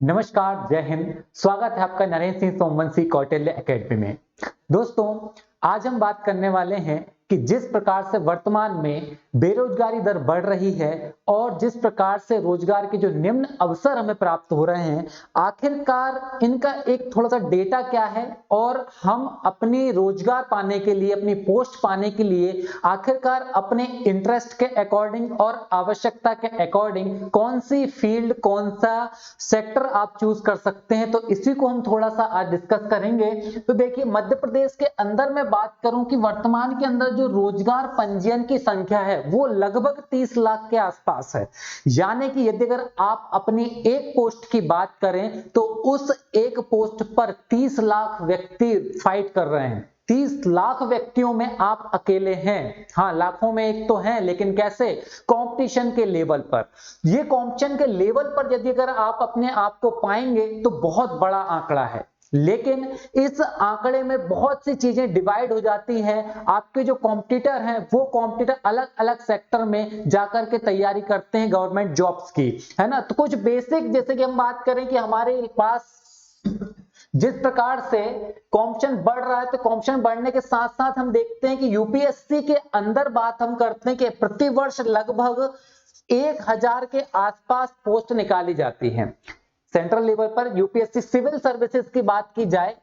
नमस्कार, जय हिंद। स्वागत है आपका नरेंद्र सिंह सोमवंशी कौटिल्य एकेडमी में। दोस्तों, आज हम बात करने वाले हैं कि जिस प्रकार से वर्तमान में बेरोजगारी दर बढ़ रही है और जिस प्रकार से रोजगार के जो निम्न अवसर हमें प्राप्त हो रहे हैं, आखिरकार इनका एक थोड़ा सा डेटा क्या है और हम अपनी रोजगार पाने के लिए, अपनी पोस्ट पाने के लिए आखिरकार अपने इंटरेस्ट के अकॉर्डिंग और आवश्यकता के अकॉर्डिंग कौन सी फील्ड, कौन सा सेक्टर आप चूज कर सकते हैं। तो इसी को हम थोड़ा सा आज डिस्कस करेंगे। तो देखिए, मध्य प्रदेश के अंदर मैं बात करूं कि वर्तमान के अंदर जो रोजगार पंजीयन की संख्या है वो लगभग 30 लाख के आसपास है। यानी कि यदि अगर आप अपनी एक पोस्ट की बात करें तो उस एक पोस्ट पर 30 लाख व्यक्ति फाइट कर रहे हैं। 30 लाख व्यक्तियों में आप अकेले हैं। हाँ, लाखों में एक तो हैं, लेकिन कैसे? कंपटीशन के लेवल पर। ये कंपटीशन के लेवल पर यदि अगर आप अपने आप को पाएंगे तो बहुत बड़ा आंकड़ा है। लेकिन इस आंकड़े में बहुत सी चीजें डिवाइड हो जाती हैं। आपके जो कॉम्पिटिटर हैं वो कॉम्पिटिटर अलग अलग सेक्टर में जाकर के तैयारी करते हैं गवर्नमेंट जॉब्स की, है ना। तो कुछ बेसिक, जैसे कि हम बात करें कि हमारे पास जिस प्रकार से कंपटीशन बढ़ रहा है, तो कंपटीशन बढ़ने के साथ साथ हम देखते हैं कि यूपीएससी के अंदर बात हम करते हैं कि प्रति वर्ष लगभग 1000 के आसपास पोस्ट निकाली जाती हैं सेंट्रल लेवल पर। यूपीएससी सिविल सर्विसेज की बात की जाए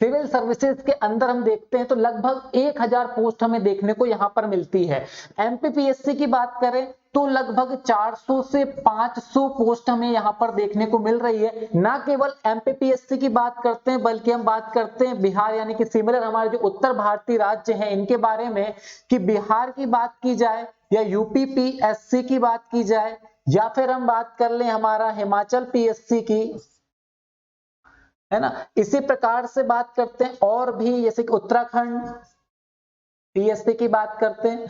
सिविल सर्विसेज के अंदर हम देखते हैं तो लगभग 1000 पोस्ट हमें देखने को यहां पर मिलती है। एमपीपीएससी की बात करें तो लगभग 400 से 500 पोस्ट हमें यहां पर देखने को मिल रही है। ना केवल एमपीपीएससी की बात करते हैं बल्कि हम बात करते हैं बिहार, यानी कि सिमिलर हमारे जो उत्तर भारतीय राज्य हैं इनके बारे में, कि बिहार की बात की जाए या यूपीपीएससी की बात की जाए या फिर हम बात कर लें हमारा हिमाचल पीएससी की, है ना। इसी प्रकार से बात करते हैं और भी, जैसे कि उत्तराखंड पीएससी की बात करते हैं,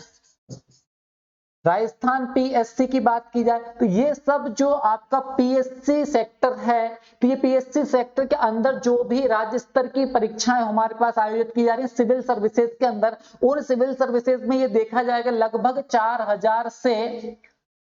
राजस्थान पीएससी की बात की जाए, तो ये सब जो आपका पीएससी सेक्टर है, तो ये पीएससी सेक्टर के अंदर जो भी राज्य स्तर की परीक्षाएं हमारे पास आयोजित की जा रही है सिविल सर्विसेज के अंदर, उन सिविल सर्विसेज में ये देखा जाएगा लगभग 4000 से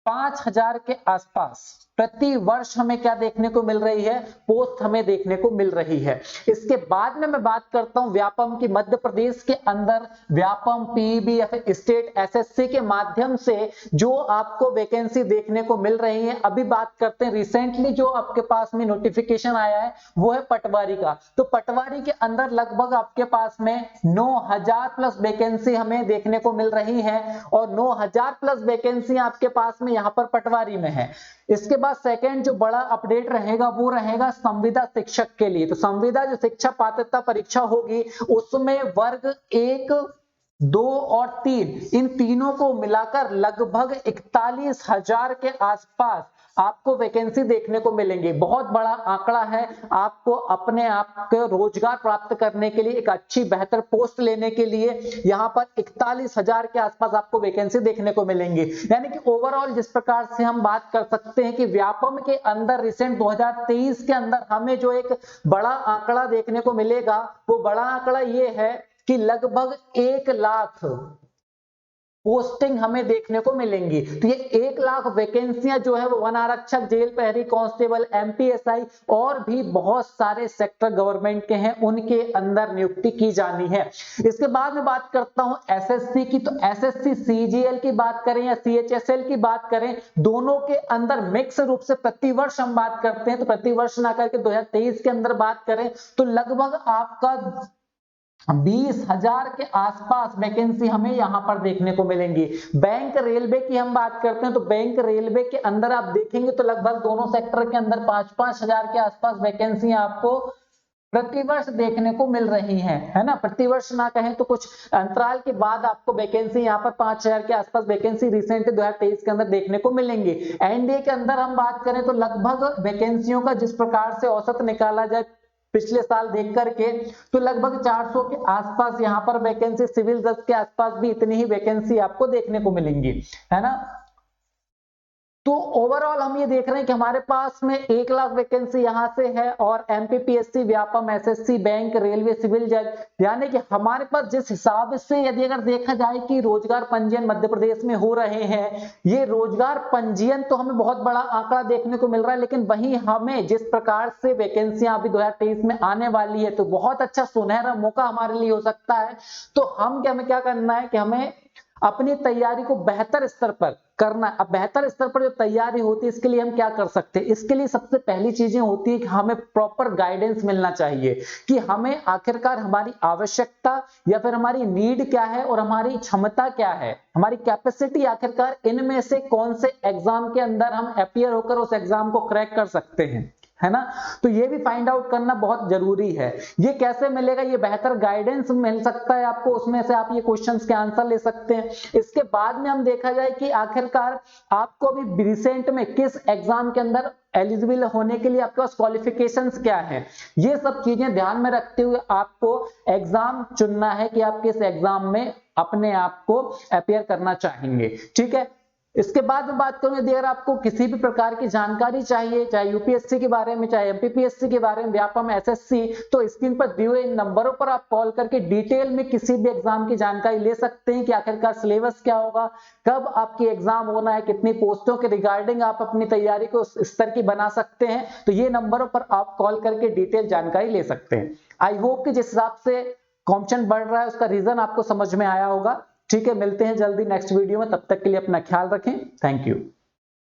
5000 के आसपास प्रति वर्ष हमें क्या देखने को मिल रही है? पोस्ट हमें देखने को मिल रही है। इसके बाद में मैं बात करता हूं व्यापम की। मध्य प्रदेश के अंदर व्यापम, पीईबी या फिर स्टेट एसएससी के माध्यम से जो आपको वैकेंसी देखने को मिल रही है। अभी बात करते हैं रिसेंटली जो आपके पास में नोटिफिकेशन आया है वो है पटवारी का। तो पटवारी के अंदर लगभग आपके पास में 9000 प्लस वैकेंसी हमें देखने को मिल रही है और 9000 प्लस वैकेंसी आपके पास में यहां पर पटवारी में है। इसके बाद सेकंड जो बड़ा अपडेट रहेगा वो रहेगा संविदा शिक्षक के लिए। तो संविदा जो शिक्षा पात्रता परीक्षा होगी उसमें वर्ग 1, 2 और 3, इन तीनों को मिलाकर लगभग 41,000 के आसपास आपको वैकेंसी देखने को मिलेंगे। बहुत बड़ा आंकड़ा है। आपको अपने आप को रोजगार प्राप्त करने के लिए, एक अच्छी बेहतर पोस्ट लेने के लिए यहां पर 41,000 के आसपास आपको वैकेंसी देखने को मिलेंगी। यानी कि ओवरऑल जिस प्रकार से हम बात कर सकते हैं कि व्यापम के अंदर रिसेंट 2023 के अंदर हमें जो एक बड़ा आंकड़ा देखने को मिलेगा वो बड़ा आंकड़ा ये है कि लगभग 1 लाख पोस्टिंग हमें देखने को मिलेंगी। तो ये 1 लाख वैकेंसियां जो है वो वन आरक्षक, जेल प्रहरी, कांस्टेबल, एमपीएसआई और भी बहुत सारे सेक्टर गवर्नमेंट के हैं, उनके अंदर नियुक्ति की जानी है। इसके बाद में बात करता हूं एसएससी की। तो एसएससी सीजीएल की बात करें या सीएचएसएल की बात करें, दोनों के अंदर मिक्स रूप से प्रतिवर्ष हम बात करते हैं। तो प्रतिवर्ष ना करके 2023 के अंदर बात करें तो लगभग आपका 20,000 के आसपास वैकेंसी हमें यहां पर देखने को मिलेंगी। बैंक रेलवे की हम बात करते हैं तो बैंक रेलवे के अंदर आप देखेंगे तो लगभग दोनों सेक्टर के अंदर 5-5 हजार के आसपास वैकेंसी आपको प्रतिवर्ष देखने को मिल रही हैं, है ना। प्रतिवर्ष ना कहें तो कुछ अंतराल के बाद आपको वैकेंसी यहाँ पर 5000 के आसपास वैकेंसी रिसेंट 2023 के अंदर देखने को मिलेंगी। एनडीए के अंदर हम बात करें तो लगभग वैकेंसियों का जिस प्रकार से औसत निकाला जाए पिछले साल देख करके तो लगभग 400 के आसपास यहां पर वैकेंसी, सिविल जज के आसपास भी इतनी ही वैकेंसी आपको देखने को मिलेंगी, है ना। तो ओवरऑल हम ये देख रहे हैं कि हमारे पास में 1 लाख वैकेंसी यहां से है और MPPSC, Vyapam, SSC, bank, railway, civil जज, यानी कि हमारे पास जिस हिसाब से यदि अगर देखा जाए कि रोजगार पंजीयन मध्य प्रदेश में हो रहे हैं, ये रोजगार पंजीयन तो हमें बहुत बड़ा आंकड़ा देखने को मिल रहा है, लेकिन वहीं हमें जिस प्रकार से वैकेंसियां अभी 2023 में आने वाली है तो बहुत अच्छा सुनहरा मौका हमारे लिए हो सकता है। तो हमें क्या करना है कि हमें अपनी तैयारी को बेहतर स्तर पर करना है। अब बेहतर स्तर पर जो तैयारी होती है इसके लिए हम क्या कर सकते हैं, इसके लिए सबसे पहली चीजें होती है कि हमें प्रॉपर गाइडेंस मिलना चाहिए कि हमें आखिरकार हमारी आवश्यकता या फिर हमारी नीड क्या है और हमारी क्षमता क्या है, हमारी कैपेसिटी आखिरकार इनमें से कौन से एग्जाम के अंदर हम अपीयर होकर उस एग्जाम को क्रैक कर सकते हैं, है ना। तो ये भी फाइंड आउट करना बहुत जरूरी है। ये कैसे मिलेगा, ये बेहतर गाइडेंस मिल सकता है आपको, उसमें से आप ये क्वेश्चंस के आंसर ले सकते हैं। इसके बाद में हम देखा जाए कि आखिरकार आपको अभी रिसेंट में किस एग्जाम के अंदर एलिजिबल होने के लिए आपके पास क्वालिफिकेशंस क्या है, ये सब चीजें ध्यान में रखते हुए आपको एग्जाम चुनना है कि आप किस एग्जाम में अपने आप को अपीयर करना चाहेंगे, ठीक है। इसके बाद में बात करूं, यदि अगर आपको किसी भी प्रकार की जानकारी चाहिए, चाहे यूपीएससी के बारे में, चाहे एमपीपीएससी के बारे में, व्यापम, एसएससी, तो स्क्रीन पर दिए हुए इन नंबरों पर आप कॉल करके डिटेल में किसी भी एग्जाम की जानकारी ले सकते हैं कि आखिरकार सिलेबस क्या होगा, कब आपकी एग्जाम होना है, कितनी पोस्टों के रिगार्डिंग आप अपनी तैयारी को उस स्तर की बना सकते हैं। तो ये नंबरों पर आप कॉल करके डिटेल जानकारी ले सकते हैं। आई होप कि जिस हिसाब से कॉम्पिटिशन बढ़ रहा है उसका रीजन आपको समझ में आया होगा। ठीक है, मिलते हैं जल्दी नेक्स्ट वीडियो में, तब तक के लिए अपना ख्याल रखें। Thank you.